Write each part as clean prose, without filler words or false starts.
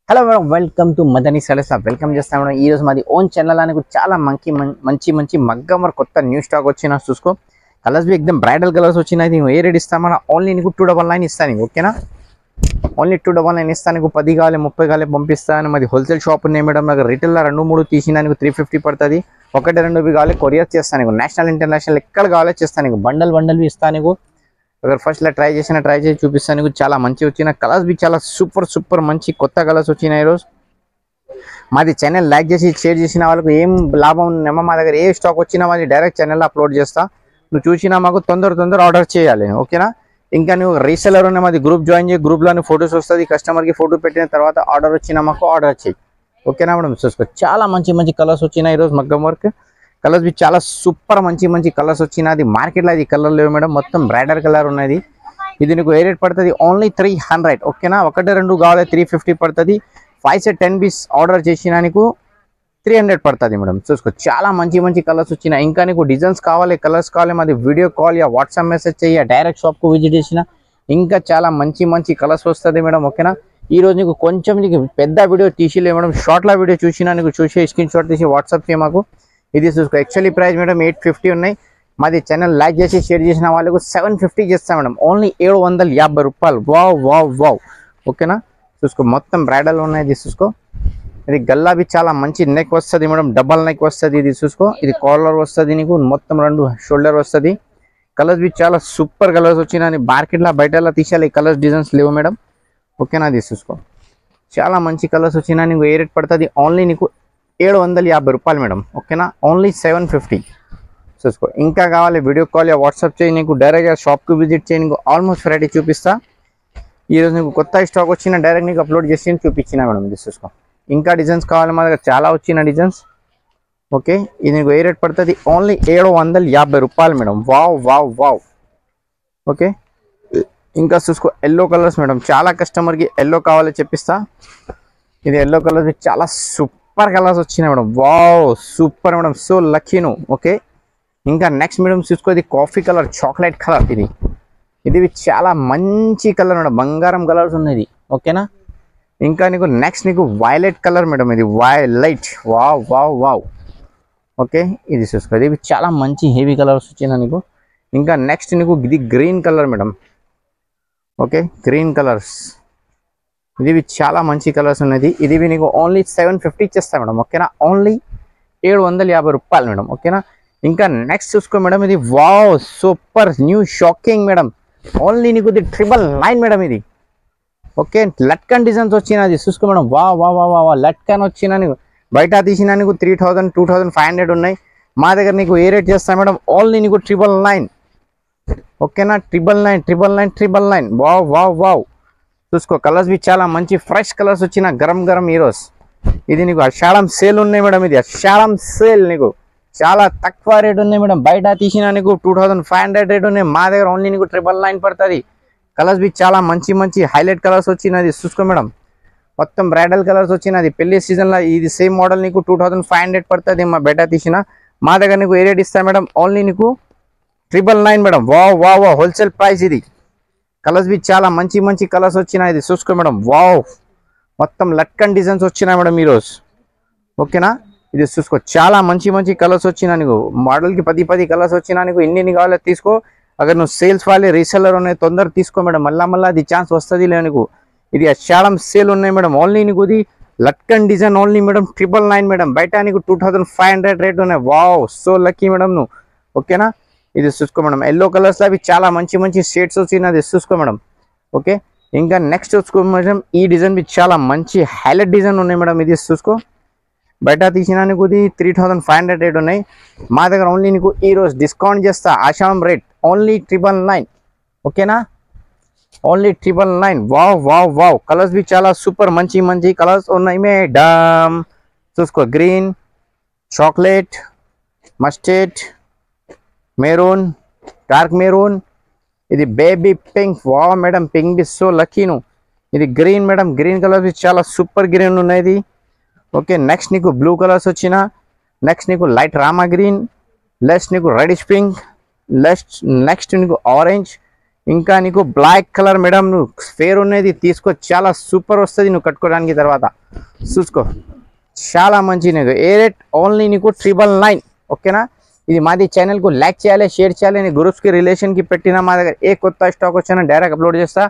Hello madam, welcome to Madani Seles. Welcome చేస్తాం madam. ఈ రోజు మాది ఓన్ ఛానల్ అని చాలా మంచి మంచి మగ్గం వర్క్ కొత్త న్యూ స్టాక్ వచ్చినా చూసుకో. కలర్స్ బి ఎక్దమ్ బ్రైడల్ కలర్స్ వచ్చినాయి. నువ్వు ఏ రేట్ ఇస్తామన్నా ఓన్లీ నీకు 299 ఇస్తాను నీకు, ఓకేనా? ఓన్లీ 299 ఇస్తాను నీకు. 10 కావాలి 30 కావాలి పంపిస్తాను. మాది హోల్సేల్ షాప్ ఉన్నాయి మేడం. నాకు రిటైల్లో 2-3 తీసినా నీకు 350 పడుతుంది. 1-2 కావాలి కొరియర్ చేస్తాను నీకు. నేషనల్ ఇంటర్నేషనల్ ఎక్కడ కావాలో చేస్తాను నీకు. బండల్ ఇస్తాను నీకు. अगर फर्स्ट ट्राई चूपा चाला मंची वा कलर्स भी चाला सूपर सूपर मंची कोत्ता कलर्स वा मादी चैनल लाइक शेर वालों एम लाभम मा दर ए स्टाक वच्चिना मादी डायरेक्ट चैनल अपलोड चेस्ता नु चूसिना माकु तोंदर आर्डर चेयाली, ओकेना? इंका नु रीसेलर उन्ना मादी ग्रुप जाइन चेय, ग्रुप लो फोटोस वस्तदी, कस्टमर की फोटो पेट्टिन तर्वात आर्डर वच्चिना माकु आर्डर चेय, ओकेना मैडम? चूसुको चाला मंची मंची कलर्स वच्चिनाई ई रोजु मग्गम वर्क कलर्स भी चाला सूपर मंची मंची कलर्स वच्चिनादी मार्केट लो इदी कलर लेवु मैडम, మొత్తం బ్రైడల్ కలర్ ఉన్నది. ఇది నీకు ఏ రేట్ పడుతది? ఓన్లీ 300, ఓకేనా? 1-2 కావాలి 350 పడుతది. 5 से 10 పీస్ ఆర్డర్ చేసినా నీకు 300 పడుతది మేడం. చూసుకో చాలా మంచి మంచి కలర్స్ వచ్చినా. ఇంకా నీకు డిజైన్స్ కావాలి, కలర్స్ కావాలి, మాది video call yeah WhatsApp message చేయ, డైరెక్ట్ షాప్ కు విజిట్ చేసినా ఇంకా చాలా మంచి మంచి కలర్స్ వస్తది మేడం, ఓకేనా? ఈ రోజు నీకు కొంచెం నీకు పెద్ద వీడియో తీసిలే మేడం, షార్ట్ లా వీడియో చూసినా నీకు చూసి స్క్రీన్ షాట్ తీసి వాట్సాప్ చేయ మాకు. ఇది చూసుకో యాక్చువల్లీ ప్రైస్ మేడం 850 ఉన్నాయి. మాది ఛానల్ లైక్ చేసి షేర్ చేసిన వాళ్ళకు 750 చేస్తాం మేడం. ఓన్లీ 750 రూపాయలు. వావ్ వావ్ వావ్, ఓకేనా? చూసుకో మొత్తం బ్రైడల్ ఉన్నాయి. చూసుకో ఇది గల్లా బి చాలా మంచి నెక్ వస్తుంది మేడం, డబల్ నెక్ వస్తుంది. ఇది చూసుకో ఇది కాలర్ వస్తుంది నీకు, మొత్తం 2 షోల్డర్ వస్తుంది. కలర్స్ బి చాలా సూపర్ కలర్స్ వచ్చినా. మార్కెట్లో బయటలా తీసేయాలి, కలర్స్ డిజైన్స్ లేవు మేడం, ఓకేనా? ఇది చూసుకో చాలా మంచి కలర్స్ వచ్చినా. నీకు ఏ రేట్ పడుతుంది? ఓన్లీ నీకు 750 రూపాయలు మేడం, ఓకేనా? ఓన్లీ 750. చూసుకో ఇంకా కావాలి వీడియో కాల్ యా వాట్సాప్ చేయి, నీకు డైరెక్ట్గా షాప్కి విజిట్ చేయి, నీకు ఆల్మోస్ట్ వెరైటీ చూపిస్తా. ఈరోజు నీకు కొత్త స్టాక్ వచ్చిన డైరెక్ట్ నీకు అప్లోడ్ చేసి చూపించిన మేడం. ఇది చూసుకో ఇంకా డిజైన్స్ కావాలి మా దగ్గర చాలా వచ్చిన డిజైన్స్, ఓకే? ఇది నీకు ఏ రేట్ పడుతుంది? ఓన్లీ 750 రూపాయలు madam. Wow wow wow, okay? ఇంకా చూసుకో ఎల్లో కలర్స్ మేడం, చాలా కస్టమర్కి ఎల్లో కావాలి చెప్పిస్తా. ఇది ఎల్లో కలర్స్ చాలా సూపర్ కలర్స్ వచ్చినాయి madam. Wow super madam, so lucky ను, ఓకే? ఇంకా నెక్స్ట్ మేడం చూసుకో ఇది కాఫీ కలర్, చాక్లెట్ కలర్. ఇది చాలా మంచి కలర్ మేడం, బంగారం కలర్స్ ఉన్నది, ఓకేనా? ఇంకా నీకు నెక్స్ట్ నీకు వైలెట్ కలర్ మేడం, ఇది violet. Wow wow wow, okay? ఇది చూసుకో ఇది చాలా మంచి హెవీ కలర్స్ వచ్చినా నీకు. ఇంకా నెక్స్ట్ నీకు ఇది green colour madam, okay? Green colours ఇది చాలా మంచి కలర్స్ ఉన్నది. ఇది నీకు ఓన్లీ 750 ఇచ్చేస్తా మేడం, ఓకేనా? ఓన్లీ 750 రూపాయలు మేడం, ఓకేనా? ఇంకా నెక్స్ట్ చూసుకో మేడం ఇది wow super new shocking madam. Only నీకు ఇది 999 మేడం. ఇది ఓకే లట్కన్ డిజైన్స్ వచ్చినది చూసుకో మేడం. వా వా వా వా లట్కన్ వచ్చినా నీకు బయట తీసినా నీకు 3000 2500 ఉన్నాయి. మా దగ్గర నీకు ఏ రేట్ చేస్తా మేడం? ఓన్లీ నీకు 999, ఓకేనా? 999. వావ్ వావ్ వావ్, చూసుకో కలర్స్ బి చాలా మంచి ఫ్రెష్ కలర్స్ వచ్చిన గరం గరం హీరోస్. ఇది నీకు అషాఢం సేల్ ఉన్నాయి మేడం. ఇది అషాఢం సేల్ నీకు చాలా తక్కువ రేట్ ఉన్నాయి మేడం. బయట తీసినా నీకు 2500 రేట్ ఉన్నాయి. మా దగ్గర ఓన్లీ నీకు 999 పడుతుంది. కలర్స్ బి చాలా మంచి మంచి హైలైట్ కలర్స్ వచ్చినది చూసుకో మేడం. మొత్తం బ్రైడల్ కలర్స్ వచ్చినది. పెళ్లి సీజన్లో ఇది సేమ్ మోడల్ నీకు 2500 పడుతుంది. మా బయట తీసిన మా దగ్గర నీకు ఏ రేట్ ఇస్తా మేడం? ఓన్లీ నీకు 999 madam. Wow wow wow, wholesale price ఇది. కలర్స్ బి చాలా మంచి మంచి కలర్స్ వచ్చినాయి. ఇది చూసుకో మేడం. వావ్ మొత్తం లట్కన్ డిజైన్స్ వచ్చినాయి మేడం ఈరోజు, ఓకేనా? ఇది చూసుకో చాలా మంచి మంచి కలర్స్ వచ్చినా నీకు. మోడల్కి 10 కలర్స్ వచ్చినా నీకు. ఎన్ని కావాలో తీసుకో. అగర్ నువ్వు సేల్స్ వాళ్ళే రీసెల్లర్ ఉన్నాయి తొందర తీసుకో మేడం. మళ్ళీ అది ఛాన్స్ వస్తుంది లే నీకు. ఇది అషాఢం సేల్ ఉన్నాయి మేడం. ఓన్లీ నీకు ఇది latkan design only madam 999 madam. బయట నీకు 2500 రేట్ ఉన్నాయి. వావ్ సో లక్కీ మేడం నువ్వు, ఓకేనా? ఇది చూసుకో మేడం. ఎల్లో కలర్స్ అవి చాలా మంచి మంచి షేడ్స్ వచ్చినది చూసుకో మేడం, ఓకే? ఇంకా నెక్స్ట్ చూసుకో మేడం ఈ డిజైన్ బి చాలా మంచి హైలైట్ డిజైన్ ఉన్నాయి మేడం. ఇది చూసుకో బయట తీసినా నీకు ఇది 3500 రేట్ ఉన్నాయి. మా దగ్గర ఓన్లీ నీకు ఈరోజు డిస్కౌంట్ చేస్తా ఆషాఢం రేట్ ఓన్లీ 999, ఓకేనా? Only 999. Wow wow wow, colours బి చాలా సూపర్ మంచి మంచి కలర్స్ ఉన్నాయి మేడం. చూసుకో green, chocolate, mustard, maroon, dark maroon, ఇది baby pink. Wow madam pink బి సో లక్కీ ను. ఇది గ్రీన్ మేడం, గ్రీన్ కలర్ బి చాలా సూపర్ గ్రీన్ ఉన్నాయి. ఓకే నెక్స్ట్ నీకు బ్లూ కలర్స్ వచ్చిన, నెక్స్ట్ నీకు లైట్ రామా గ్రీన్, నెక్స్ట్ నీకు రెడిష్ పింక్, నెక్స్ట్ నీకు ఆరెంజ్. ఇంకా నీకు బ్లాక్ కలర్ మేడం, నువ్వు ఫేర్ ఉన్నది తీసుకో, చాలా సూపర్ వస్తుంది నువ్వు కట్టుకోవడానికి. తర్వాత చూసుకో, చాలా మంచి నీకు ఏ రేట్ ఓన్లీ నీకు 999. ఓకేనా. ఇది మాది ఛానల్కు లైక్ చేయాలి, షేర్ చేయాలి, నీ గ్రూప్స్కి రిలేషన్కి పెట్టినా మా దగ్గర ఏ కొత్త స్టాక్ వచ్చినా డైరెక్ట్ అప్లోడ్ చేస్తా.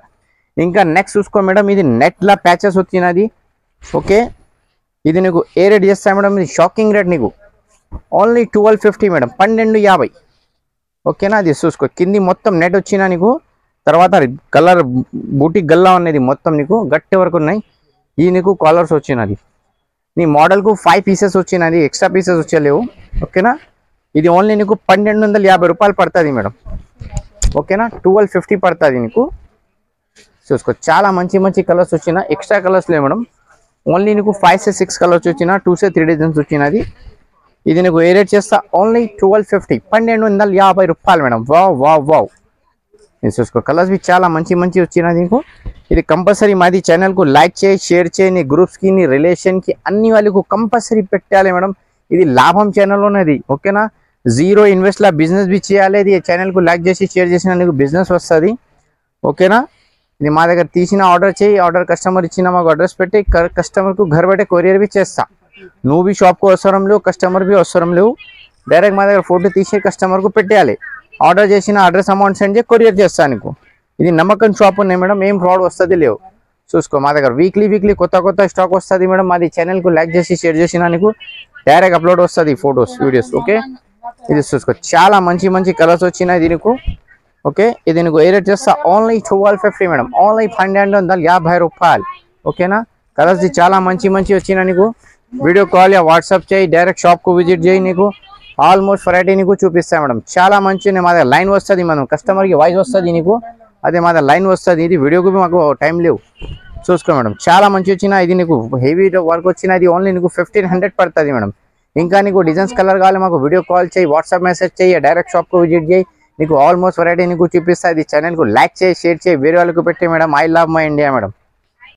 ఇంకా నెక్స్ట్ చూసుకో మేడం, ఇది నెట్లా ప్యాచెస్ వచ్చినది. ఓకే, ఇది నీకు ఏ రేట్ చేస్తా మేడం, ఇది షాకింగ్ రేట్ నీకు ఓన్లీ 1250 మేడం, 1250. ఓకేనా. అది చూసుకో, కింది మొత్తం నెట్ వచ్చినా నీకు. తర్వాత కలర్ బూటీ గల్లా ఉన్నది మొత్తం నీకు గట్టి వరకు ఉన్నాయి. ఈ నీకు కాలర్స్ వచ్చినది, నీ మోడల్కు 5 పీసెస్ వచ్చినది, ఎక్స్ట్రా పీసెస్ వచ్చలేవు. ఓకేనా. ఇది ఓన్లీ నీకు 1250 రూపాయలు పడుతుంది మేడం. ఓకేనా. 1250 పడుతుంది నీకు. చూసుకో, చాలా మంచి మంచి కలర్స్ వచ్చిన, ఎక్స్ట్రా కలర్స్ లేవు మేడం. ఓన్లీ నీకు 5 से 6 కలర్స్ వచ్చిన, 2 से 3 డిజైన్స్ వచ్చినది. ఇది నీకు ఏ రేట్ చేస్తా ఓన్లీ 1250, 1250 రూపాయలు మేడం. Wow wow wow. ఇది చూసుకో, కలర్స్ బి చాలా మంచి మంచి వచ్చినది నీకు. ఇది కంపల్సరీ మాది ఛానల్కు లైక్ చేయి, షేర్ చేయి, నీ గ్రూప్స్కి, నీ రిలేషన్కి, అన్ని వాళ్ళకు కంపల్సరీ పెట్టాలి మేడం. ఇది లాభం ఛానల్ ఉన్నది. ఓకేనా. జీరో ఇన్వెస్ట్లా బిజినెస్ బి చేయాలి. ఇది ఛానల్కు లైక్ చేసి షేర్ చేసిన నీకు బిజినెస్ వస్తుంది. ఓకేనా. ఇది మా దగ్గర తీసిన ఆర్డర్ చేయి, ఆర్డర్ కస్టమర్ ఇచ్చిన మాకు అడ్రస్ పెట్టి కస్టమర్కు घर बैठे కొరియర్ బి చేస్తా. నువ్వు బి షాప్కు అవసరం లేవు, కస్టమర్ బి అవసరం లేవు, డైరెక్ట్ మా దగ్గర ఫోటో తీసి కస్టమర్కు పెట్టేయాలి. ఆర్డర్ చేసిన అడ్రస్ అమౌంట్ సెండ్ చేసి కొరియర్ చేస్తా నీకు. ఇది నమ్మకం షాప్ ఉన్నాయి మేడం, ఏం ఫ్రాడ్ వస్తుంది లేవు. చూసుకో, మా దగ్గర వీక్లీ కొత్త కొత్త స్టాక్ వస్తుంది మేడం. మాది ఛానల్కు లైక్ చేసి షేర్ చేసిన నీకు డైరెక్ట్ అప్లోడ్ వస్తుంది ఫొటోస్, వీడియోస్. ఓకే. ఇది చూసుకో, చాలా మంచి మంచి కలర్స్ వచ్చినాయి దీనికి. ఓకే. ఇది నీకు ఏ రేట్ చేస్తా ఓన్లీ 1250 మేడం, ఓన్లీ 1250 రూపాయలు. ఓకేనా. కలర్స్ చాలా మంచి మంచి వచ్చినాయి నీకు. వీడియో కాల్ యా వాట్సాప్ చేయి, డైరెక్ట్ షాప్కు విజిట్ చేయి, నీకు ఆల్మోస్ట్ వెరైటీ నీకు చూపిస్తా మేడం. చాలా మంచి మా దగ్గర లైన్ వస్తుంది, మనం కస్టమర్కి వాయిస్ వస్తుంది నీకు, అదే మా దగ్గర లైన్ వస్తుంది. ఇది వీడియోకి మాకు టైం లేవు. చూసుకో మేడం, చాలా మంచి వచ్చిన, ఇది నీకు హెవీ వర్క్ వచ్చిన, ఇది ఓన్లీ నీకు 1500 పడుతుంది మేడం. ఇంకా నీకు డిజైన్స్ కలర్ కావాలి మాకు వీడియో కాల్ చేయి, వాట్సాప్ మెసేజ్ చేయి, డైరెక్ట్ షాప్కు విజిట్ చేయి, నీకు ఆల్మోస్ట్ వెరైటీ నీకు చూపిస్తా. ఇది ఛానల్కు లైక్ చేయి, షేర్ చేయి, వేరే వాళ్ళకు పెట్టి madam. I love my India madam.